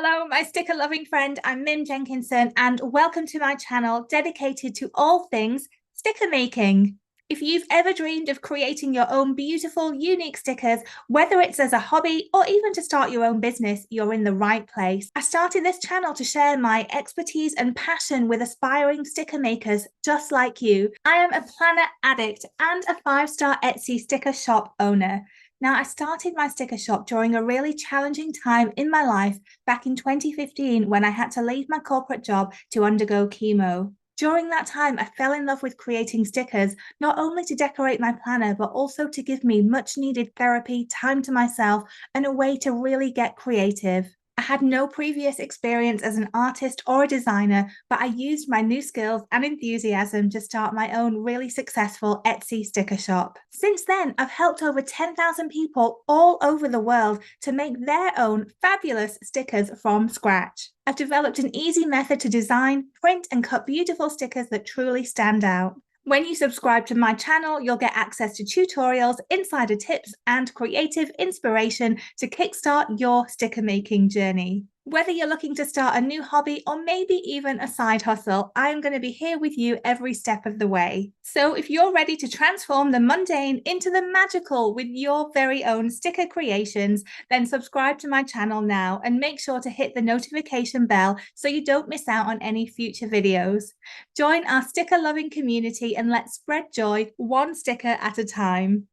Hello, my sticker loving friend. I'm Mim Jenkinson, and welcome to my channel dedicated to all things sticker making. If you've ever dreamed of creating your own beautiful, unique stickers, whether it's as a hobby or even to start your own business, you're in the right place. I started this channel to share my expertise and passion with aspiring sticker makers just like you. I am a planner addict and a 5-star Etsy sticker shop owner. Now, I started my sticker shop during a really challenging time in my life back in 2015 when I had to leave my corporate job to undergo chemo. During that time, I fell in love with creating stickers, not only to decorate my planner, but also to give me much needed therapy, time to myself, and a way to really get creative. I had no previous experience as an artist or a designer, but I used my new skills and enthusiasm to start my own really successful Etsy sticker shop. Since then, I've helped over 10,000 people all over the world to make their own fabulous stickers from scratch. I've developed an easy method to design, print, and cut beautiful stickers that truly stand out. When you subscribe to my channel, you'll get access to tutorials, insider tips, and creative inspiration to kickstart your sticker making journey. Whether you're looking to start a new hobby or maybe even a side hustle, I'm going to be here with you every step of the way. So if you're ready to transform the mundane into the magical with your very own sticker creations, then subscribe to my channel now and make sure to hit the notification bell so you don't miss out on any future videos. Join our sticker loving community and let's spread joy one sticker at a time.